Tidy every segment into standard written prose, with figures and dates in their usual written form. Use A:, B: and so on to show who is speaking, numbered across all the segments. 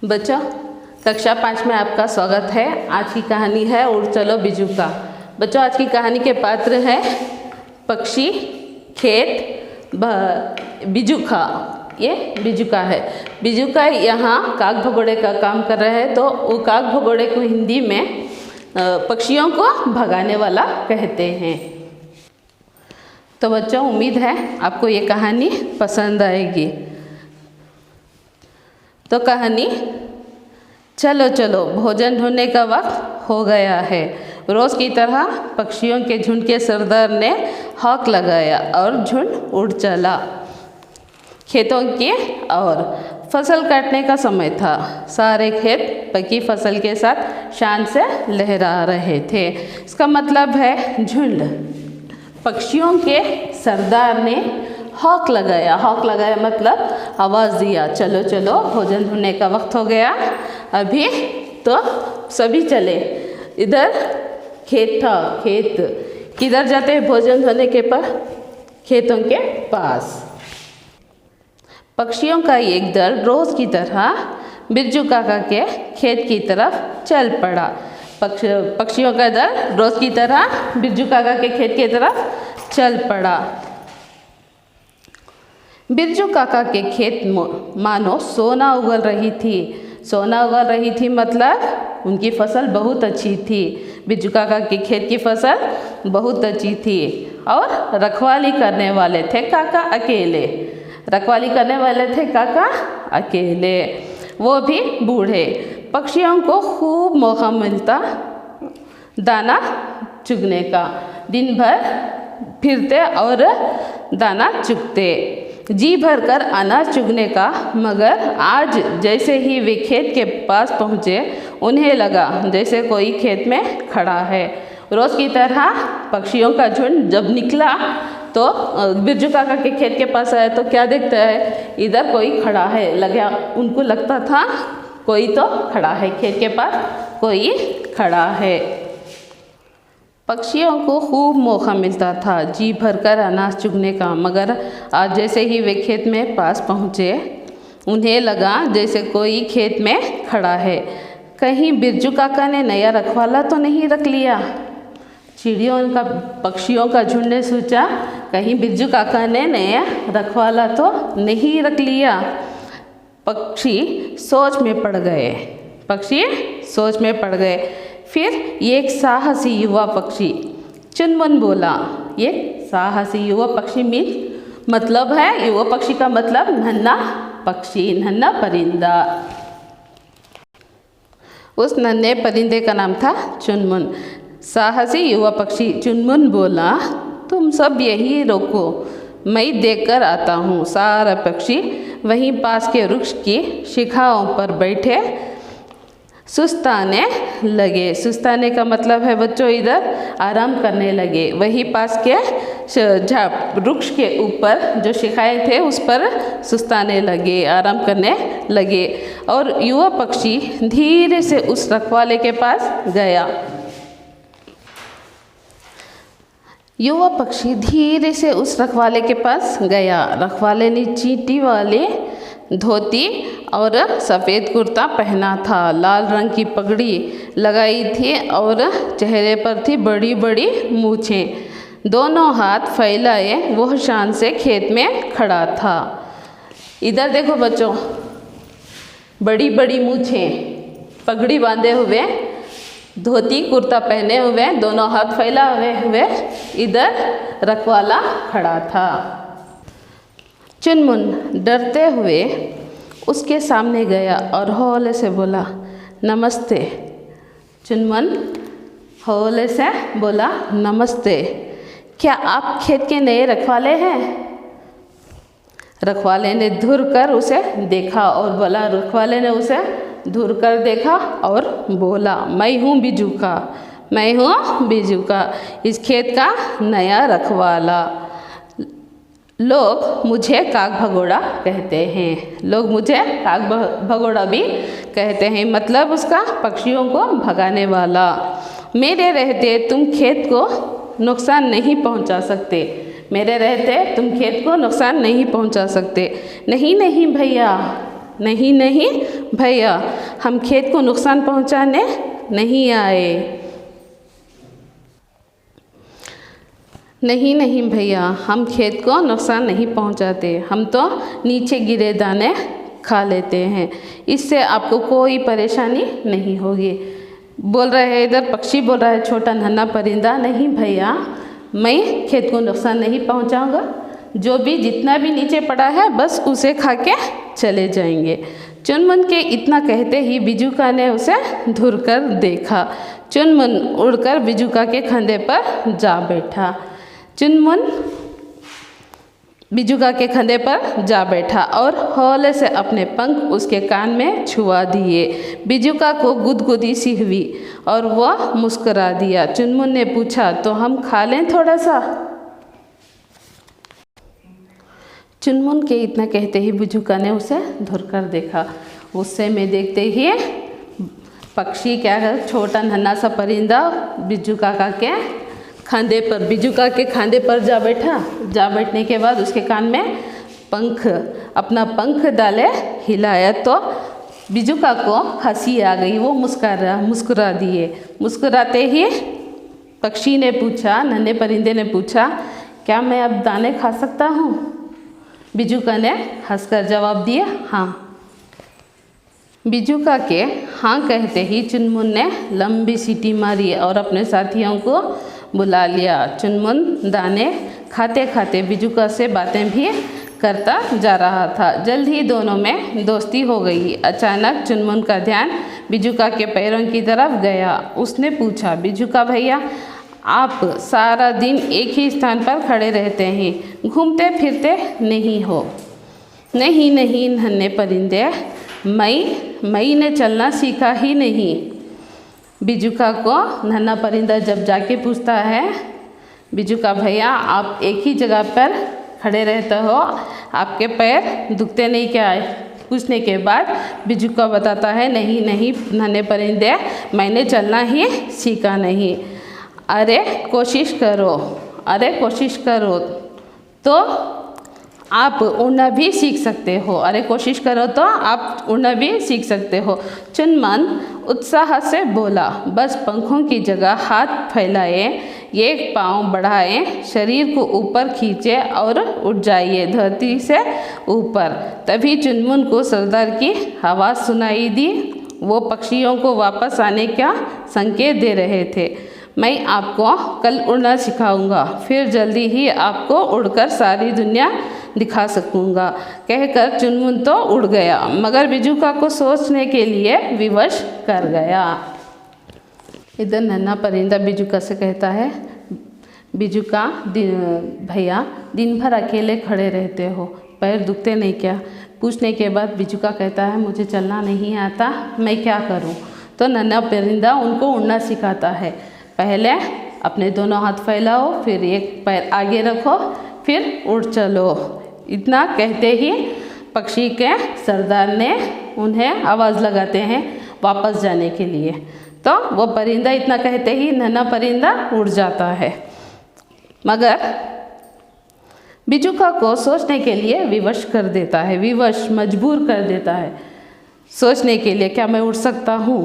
A: बच्चों, कक्षा 5 में आपका स्वागत है। आज की कहानी है उड़ चलो बिजुका। बच्चों, आज की कहानी के पात्र हैं पक्षी, खेत, बिजुका। ये बिजुका है। बिजुका यहाँ काग भगोड़े का काम कर रहा है, तो वो काग भगोड़े को हिंदी में पक्षियों को भगाने वाला कहते हैं। तो बच्चों, उम्मीद है आपको ये कहानी पसंद आएगी। तो कहानी, चलो चलो भोजन ढूंढने का वक्त हो गया है। रोज़ की तरह पक्षियों के झुंड के सरदार ने हॉक लगाया और झुंड उड़ चला। खेतों की और फसल काटने का समय था। सारे खेत पकी फसल के साथ शान से लहरा रहे थे। इसका मतलब है झुंड। पक्षियों के सरदार ने हॉक लगाया। हॉक लगाया मतलब आवाज़ दिया, चलो चलो भोजन ढूंढने का वक्त हो गया अभी। तो सभी चले। इधर खेत था। खेत किधर जाते हैं भोजन ढूंढने के पर? खेतों के पास। पक्षियों का एक दल रोज़ की तरह बिरजू काका के खेत की तरफ चल पड़ा। पक्षियों का दल रोज़ की तरह बिरजू काका के खेत की तरफ चल पड़ा। बिरजू काका के खेत मानो सोना उगल रही थी। सोना उगल रही थी मतलब उनकी फसल बहुत अच्छी थी। बिरजू काका के खेत की फसल बहुत अच्छी थी और रखवाली करने वाले थे काका अकेले। रखवाली करने वाले थे काका अकेले, वो भी बूढ़े। पक्षियों को खूब मौका मिलता दाना चुगने का। दिन भर फिरते और दाना चुगते, जी भर कर अनाज चुगने का। मगर आज जैसे ही वे खेत के पास पहुँचे, उन्हें लगा जैसे कोई खेत में खड़ा है। रोज़ की तरह पक्षियों का झुंड जब निकला तो बिरजू काका के खेत के पास आया तो क्या देखता है, इधर कोई खड़ा है। उनको लगता था कोई तो खड़ा है, खेत के पास कोई खड़ा है। पक्षियों को खूब मौका मिलता था जी भरकर अनाज चुगने का। मगर आज जैसे ही वे खेत में पास पहुँचे, उन्हें लगा जैसे कोई खेत में खड़ा है। कहीं बिरजू काका ने नया रखवाला तो नहीं रख लिया? पक्षियों का झुंड ने सोचा, कहीं बिरजू काका ने नया रखवाला तो नहीं रख लिया। पक्षी सोच में पड़ गए। फिर एक साहसी युवा पक्षी चुनमुन बोला। ये साहसी युवा पक्षी मतलब है, युवा पक्षी का मतलब नन्हा पक्षी, नन्हा परिंदा। उस नन्हे परिंदे का नाम था चुनमुन। साहसी युवा पक्षी चुनमुन बोला, तुम सब यहीं रोको, मैं देखकर आता हूँ। सारा पक्षी वहीं पास के वृक्ष की शिखाओं पर बैठे सुस्ताने लगे। सुस्ताने का मतलब है बच्चों, इधर आराम करने लगे। वहीं पास के वृक्ष के ऊपर जो शिखाएं थे उस पर सुस्ताने लगे, आराम करने लगे। और युवा पक्षी धीरे से उस रखवाले के पास गया। युवा पक्षी धीरे से उस रखवाले के पास गया। रखवाले ने चींटी वाले धोती और सफ़ेद कुर्ता पहना था, लाल रंग की पगड़ी लगाई थी और चेहरे पर थी बड़ी बड़ी मूछें। दोनों हाथ फैलाए वह शान से खेत में खड़ा था। इधर देखो बच्चों, बड़ी बड़ी मूछें, पगड़ी बांधे हुए, धोती कुर्ता पहने हुए, दोनों हाथ फैलाए हुए इधर रखवाला खड़ा था। चुनमुन डरते हुए उसके सामने गया और हौले से बोला, नमस्ते। चुनमुन हौले से बोला, नमस्ते। क्या आप खेत के नए रखवाले हैं? रखवाले ने घूर कर उसे देखा और बोला। रखवाले ने उसे घूर कर देखा और बोला, मैं हूँ बिजुका, इस खेत का नया रखवाला। लोग मुझे काग भगोड़ा कहते हैं। लोग मुझे काग भगोड़ा भी कहते हैं, मतलब उसका पक्षियों को भगाने वाला। मेरे रहते तुम खेत को नुकसान नहीं पहुंचा सकते। नहीं भैया, नहीं नहीं भैया, हम खेत को नुकसान पहुंचाने नहीं आए। नहीं नहीं भैया, हम खेत को नुकसान नहीं पहुंचाते, हम तो नीचे गिरे दाने खा लेते हैं, इससे आपको कोई परेशानी नहीं होगी। बोल रहे हैं इधर पक्षी बोल रहा है, छोटा नन्हा परिंदा, नहीं भैया मैं खेत को नुकसान नहीं पहुंचाऊंगा, जो भी जितना भी नीचे पड़ा है बस उसे खा के चले जाएंगे। चुनमुन के इतना कहते ही बिजुका ने उसे घूर कर देखा। चुनमुन उड़कर बिजुका के कंधे पर जा बैठा। चुनमुन बिजुका के कंधे पर जा बैठा और हौले से अपने पंख उसके कान में छुआ दिए। बिजुका को गुदगुदी सी हुई और वह मुस्कुरा दिया। चुनमुन ने पूछा, तो हम खा लें थोड़ा सा? चुनमुन के इतना कहते ही बिजुका ने उसे धुर कर देखा। गुस्से में देखते ही पक्षी क्या कर, छोटा नन्हा सा परिंदा बिजुका के खांधे पर, बिजुका के खांधे पर जा बैठा। जा बैठने के बाद उसके कान में अपना पंख डाले, हिलाया तो बिजुका को हंसी आ गई। वो मुस्कुरा दिए। मुस्कुराते ही पक्षी ने पूछा, नन्हे परिंदे ने पूछा, क्या मैं अब दाने खा सकता हूँ? बिजुका ने हंसकर जवाब दिया, हाँ। बिजुका के हाँ कहते ही चुनमुन ने लंबी सीटी मारी और अपने साथियों को बुला लिया। चुनमुन दाने खाते खाते बिजुका से बातें भी करता जा रहा था। जल्द ही दोनों में दोस्ती हो गई। अचानक चुनमुन का ध्यान बिजुका के पैरों की तरफ गया। उसने पूछा, बिजुका भैया, आप सारा दिन एक ही स्थान पर खड़े रहते हैं, घूमते फिरते नहीं हो? नहीं नहीं नन्हे परिंदे, मैंने चलना सीखा ही नहीं। बिजुका को नन्हा परिंदा जब जाके पूछता है, बिजुका भैया आप एक ही जगह पर खड़े रहते हो, आपके पैर दुखते नहीं क्या? पूछने के बाद बिजुका बताता है, नहीं नहीं नन्हे परिंदे, मैंने चलना ही सीखा नहीं। अरे कोशिश करो तो आप उड़ना भी सीख सकते हो। अरे कोशिश करो तो आप उड़ना भी सीख सकते हो। चुनमुन उत्साह से बोला, बस पंखों की जगह हाथ फैलाए, एक पाँव बढ़ाएं, शरीर को ऊपर खींचे और उठ जाइए धरती से ऊपर। तभी चुनमुन को सरदार की आवाज़ सुनाई दी। वो पक्षियों को वापस आने का संकेत दे रहे थे। मैं आपको कल उड़ना सिखाऊंगा, फिर जल्दी ही आपको उड़कर सारी दुनिया दिखा सकूंगा। कहकर चुनमुन तो उड़ गया, मगर बिजुका को सोचने के लिए विवश कर गया। इधर नन्हा परिंदा बिजुका से कहता है, बिजुका भैया दिन भर अकेले खड़े रहते हो, पैर दुखते नहीं क्या? पूछने के बाद बिजुका कहता है, मुझे चलना नहीं आता, मैं क्या करूं? तो नन्हा परिंदा उनको उड़ना सिखाता है। पहले अपने दोनों हाथ फैलाओ, फिर एक पैर आगे रखो, फिर उड़ चलो। इतना कहते ही पक्षी के सरदार ने उन्हें आवाज़ लगाते हैं वापस जाने के लिए। तो वो परिंदा इतना कहते ही नन्हा परिंदा उड़ जाता है, मगर बिजुका को सोचने के लिए विवश कर देता है, मजबूर कर देता है सोचने के लिए, क्या मैं उड़ सकता हूँ?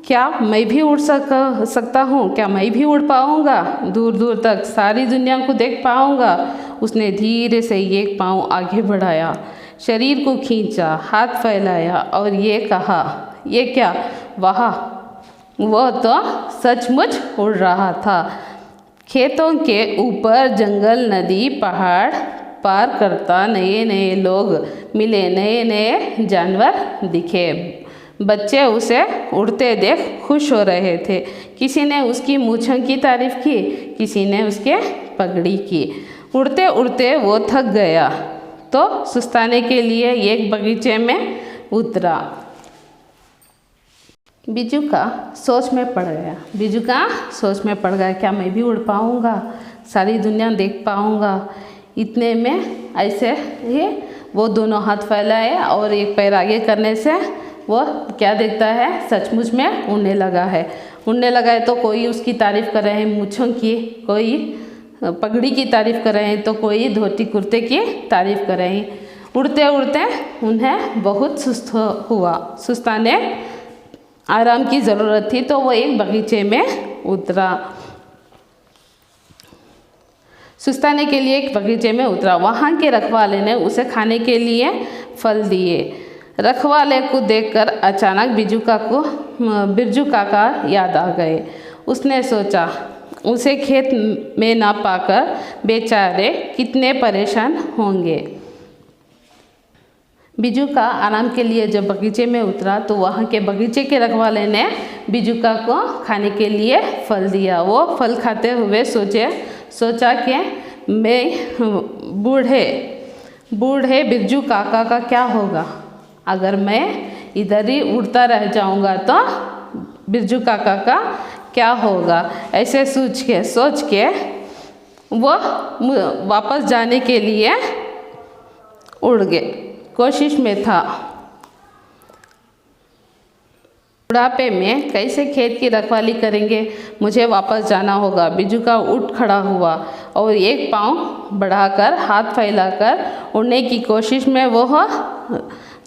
A: क्या मैं भी उड़ सकता हूँ? क्या मैं भी उड़ पाऊँगा? दूर दूर तक सारी दुनिया को देख पाऊँगा? उसने धीरे से एक पाँव आगे बढ़ाया, शरीर को खींचा, हाथ फैलाया और ये कहा, ये क्या? वाह, वह तो सचमुच उड़ रहा था। खेतों के ऊपर जंगल, नदी, पहाड़ पार करता नए नए लोग मिले, नए नए जानवर दिखे। बच्चे उसे उड़ते देख खुश हो रहे थे। किसी ने उसकी मूँछों की तारीफ की, किसी ने उसके पगड़ी की। उड़ते उड़ते वो थक गया तो सुस्ताने के लिए एक बगीचे में उतरा। बिजुका सोच में पड़ गया, क्या मैं भी उड़ पाऊँगा? सारी दुनिया देख पाऊँगा? इतने में ऐसे ही वो दोनों हाथ फैलाए और एक पैर आगे करने से वो क्या देखता है, सचमुच में उड़ने लगा है। तो कोई उसकी तारीफ़ कर रहे हैं मूँछों की, कोई पगड़ी की तारीफ़ कर रहे हैं, तो कोई धोती कुर्ते की तारीफ़ कर रहे हैं। उड़ते उड़ते उन्हें बहुत सुस्ताने आराम की ज़रूरत थी, तो वो एक बगीचे में उतरा। सुस्ताने के लिए एक बगीचे में उतरा। वहाँ के रखवाले ने उसे खाने के लिए फल दिए। रखवाले को देखकर अचानक बिरजू काका याद आ गए। उसने सोचा, उसे खेत में ना पाकर बेचारे कितने परेशान होंगे। बिरजू का आराम के लिए जब बगीचे में उतरा तो वहाँ के बगीचे के रखवाले ने बिरजू का को खाने के लिए फल दिया। वो फल खाते हुए सोचा कि मैं बूढ़े बिरजू काका का क्या होगा। अगर मैं इधर ही उड़ता रह जाऊंगा तो बिरजू काका का क्या होगा। ऐसे सोच के वो वापस जाने के लिए उड़ गए, कोशिश में था। बुढ़ापे में कैसे खेत की रखवाली करेंगे, मुझे वापस जाना होगा। बिरजू का उठ खड़ा हुआ और एक पाँव बढ़ाकर हाथ फैलाकर उड़ने की कोशिश में वह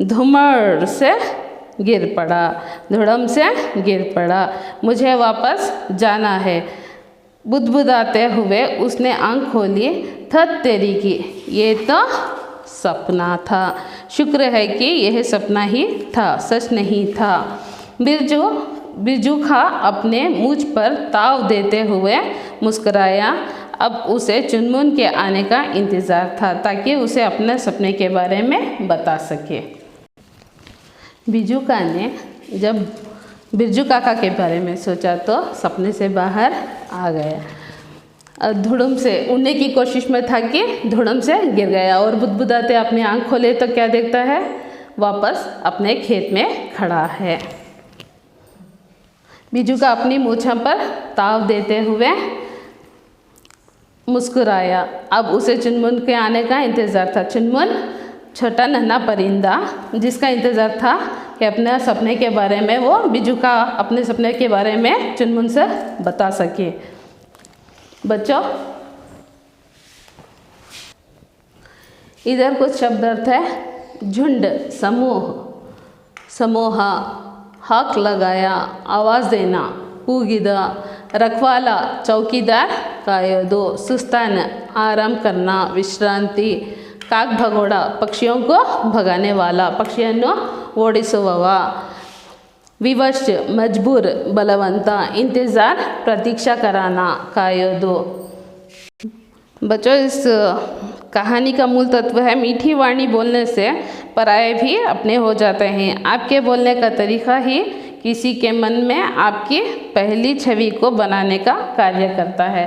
A: धुड़म से गिर पड़ा। मुझे वापस जाना है। बुदबुदाते हुए उसने आँख खोली। थत तेरी की, ये तो सपना था। शुक्र है कि यह सपना ही था, सच नहीं था। बिरजू खा अपने मुझ पर ताव देते हुए मुस्कुराया। अब उसे चुनमुन के आने का इंतज़ार था ताकि उसे अपने सपने के बारे में बता सके। बिरजू का ने जब बिरजू काका के बारे में सोचा तो सपने से बाहर आ गया। धुड़म से उड़ने की कोशिश में था कि धुड़म से गिर गया और बुदबुदाते अपनी आँख खोले तो क्या देखता है, वापस अपने खेत में खड़ा है। बिरजू का अपनी मूछों पर ताव देते हुए मुस्कुराया। अब उसे चुनमुन के आने का इंतज़ार था। चुनमुन छोटा नन्हा परिंदा जिसका इंतज़ार था कि अपने सपने के बारे में वो बिरजू का अपने सपने के बारे में चुनमुन से बता सके। बच्चों, इधर कुछ शब्द अर्थ है। झुंड, समूह, हक लगाया, आवाज़ देना, ಕೂಗಿದ, रखवाला, चौकीदार, कायोदो, सुस्तान, आराम करना, विश्रांति, काक भगोड़ा, पक्षियों को भगाने वाला, पक्षियों ओडिसुवव, विवश, मजबूर, बलवंता, इंतज़ार, प्रतीक्षा कराना, कायोदो। बच्चों, इस कहानी का मूल तत्व है मीठी वाणी बोलने से पराये भी अपने हो जाते हैं। आपके बोलने का तरीका ही किसी के मन में आपकी पहली छवि को बनाने का कार्य करता है।